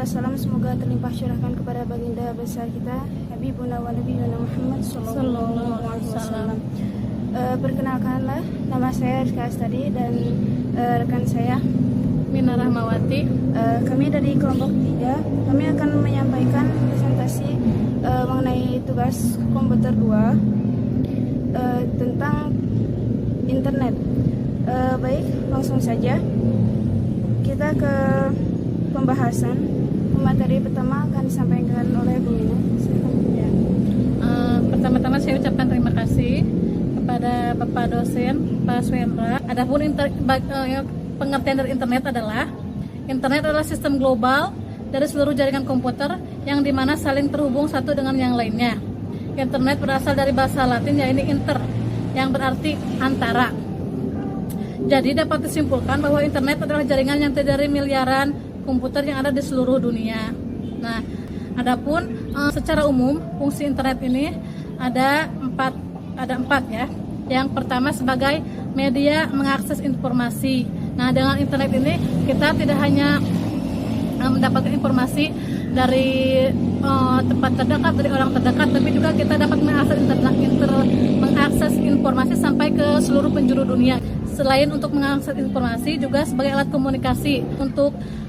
serta salam semoga terlimpah curahkan kepada baginda besar kita Habibuna wa Nabiyuna Muhammad sallallahu alaihi wasallam. Perkenalkanlah, nama saya Rizka Astadi dan rekan saya Mina Rahmawati. Kami dari kelompok 3. Kami akan menyampaikan presentasi mengenai tugas komputer 2 tentang internet. Baik, langsung saja kita ke pembahasan. Materi pertama akan disampaikan oleh Bu Mina. Ya. Pertama-tama saya ucapkan terima kasih kepada Bapak dosen Pak Swendra. Adapun pengertian dari internet adalah sistem global dari seluruh jaringan komputer yang dimana saling terhubung satu dengan yang lainnya. Internet berasal dari bahasa Latin yaitu inter, yang berarti antara. Jadi dapat disimpulkan bahwa internet adalah jaringan yang terdiri dari miliaran komputer yang ada di seluruh dunia. Nah, adapun secara umum fungsi internet ini ada empat ya. Yang pertama sebagai media mengakses informasi. Nah, dengan internet ini kita tidak hanya mendapatkan informasi dari tempat terdekat, dari orang terdekat, tapi juga kita dapat mengakses informasi sampai ke seluruh penjuru dunia. Selain untuk mengakses informasi, juga sebagai alat komunikasi.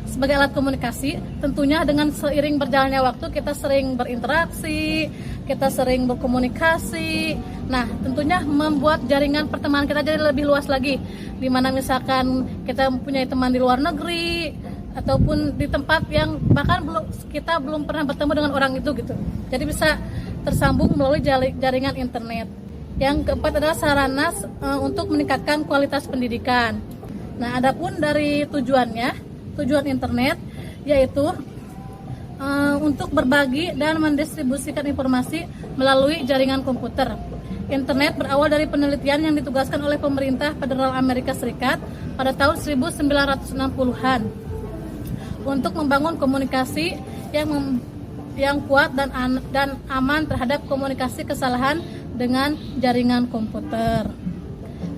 Sebagai alat komunikasi, tentunya dengan seiring berjalannya waktu kita sering berinteraksi, kita sering berkomunikasi. Nah, tentunya membuat jaringan pertemanan kita jadi lebih luas lagi. Dimana misalkan kita mempunyai teman di luar negeri, ataupun di tempat yang bahkan kita belum pernah bertemu dengan orang itu gitu. Jadi bisa tersambung melalui jaringan internet. Yang keempat adalah sarana untuk meningkatkan kualitas pendidikan. Nah, adapun dari tujuan internet yaitu untuk berbagi dan mendistribusikan informasi melalui jaringan komputer. Internet berawal dari penelitian yang ditugaskan oleh pemerintah Federal Amerika Serikat pada tahun 1960-an untuk membangun komunikasi yang kuat dan aman terhadap komunikasi kesalahan dengan jaringan komputer.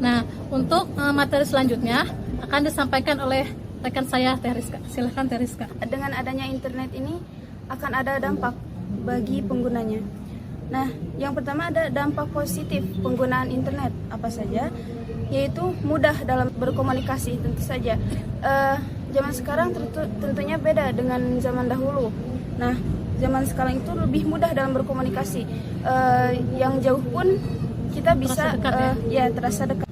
Nah, untuk materi selanjutnya akan disampaikan oleh rekan saya Teh Rizka. Silakan Teh Rizka. Dengan adanya internet ini akan ada dampak bagi penggunanya. Nah, yang pertama ada dampak positif penggunaan internet. Apa saja? Yaitu mudah dalam berkomunikasi tentu saja. Zaman sekarang tentunya beda dengan zaman dahulu. Nah, zaman sekarang itu lebih mudah dalam berkomunikasi. Yang jauh pun kita bisa terasa dekat.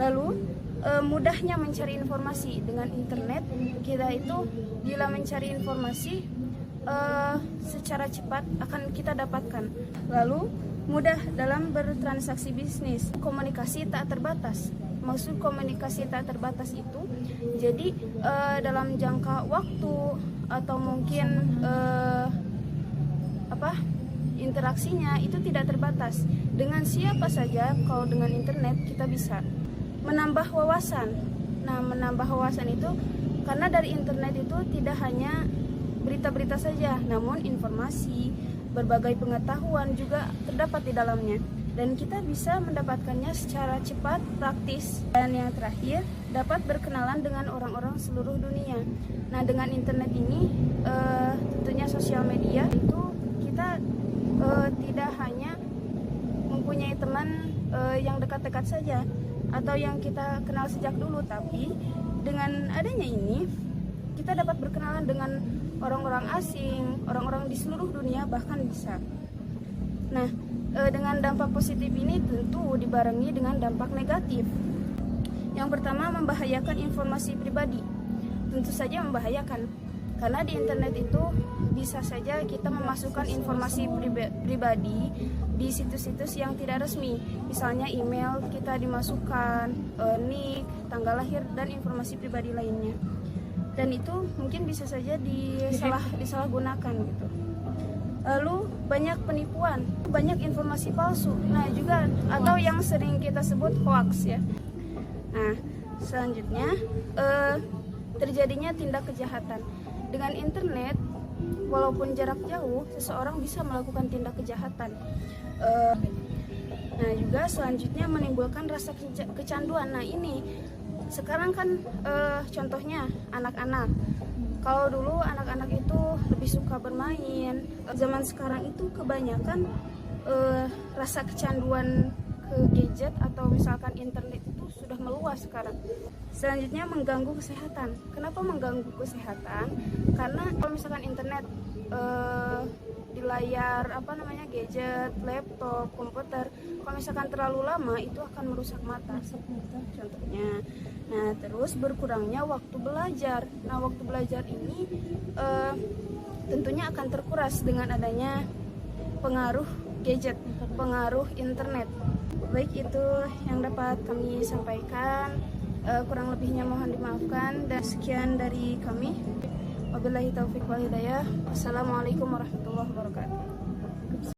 Lalu mudahnya mencari informasi dengan internet. Kita itu bila mencari informasi secara cepat akan kita dapatkan. Lalu mudah dalam bertransaksi bisnis. Komunikasi tak terbatas. Maksud komunikasi tak terbatas itu jadi dalam jangka waktu atau mungkin interaksinya itu tidak terbatas. Dengan siapa saja, kalau dengan internet kita bisa menambah wawasan. Nah, menambah wawasan itu karena dari internet itu tidak hanya berita-berita saja, namun informasi, berbagai pengetahuan juga terdapat di dalamnya. Dan kita bisa mendapatkannya secara cepat, praktis. Dan yang terakhir, dapat berkenalan dengan orang-orang seluruh dunia. Nah, dengan internet ini, tentunya sosial media itu kita tidak hanya mempunyai teman yang dekat-dekat saja atau yang kita kenal sejak dulu, tapi dengan adanya ini kita dapat berkenalan dengan orang-orang asing, orang-orang di seluruh dunia bahkan bisa. Nah, dengan dampak positif ini tentu dibarengi dengan dampak negatif. Yang pertama, membahayakan informasi pribadi. Tentu saja membahayakan, karena di internet itu bisa saja kita memasukkan informasi pribadi di situs-situs yang tidak resmi. Misalnya email kita dimasukkan, nik, tanggal lahir, dan informasi pribadi lainnya. Dan itu mungkin bisa saja disalahgunakan gitu. Lalu banyak penipuan, banyak informasi palsu. Nah, juga atau yang sering kita sebut hoax ya. Nah, selanjutnya terjadinya tindak kejahatan. Dengan internet, walaupun jarak jauh, seseorang bisa melakukan tindak kejahatan. Nah, juga selanjutnya menimbulkan rasa kecanduan. Nah, ini sekarang kan contohnya anak-anak Kalau dulu anak-anak itu lebih suka bermain. Zaman sekarang itu kebanyakan rasa kecanduan ke gadget atau misalkan internet itu sudah meluas sekarang. Selanjutnya mengganggu kesehatan. Kenapa mengganggu kesehatan? Karena kalau misalkan internet di layar gadget, laptop, komputer, kalau misalkan terlalu lama itu akan merusak mata. Contohnya. Nah, terus berkurangnya waktu belajar. Nah, waktu belajar ini tentunya akan terkuras dengan adanya pengaruh gadget, pengaruh internet. Baik, itu yang dapat kami sampaikan. Kurang lebihnya mohon dimaafkan, dan sekian dari kami. Wabillahi taufiq wal hidayah. Wassalamualaikum warahmatullahi wabarakatuh.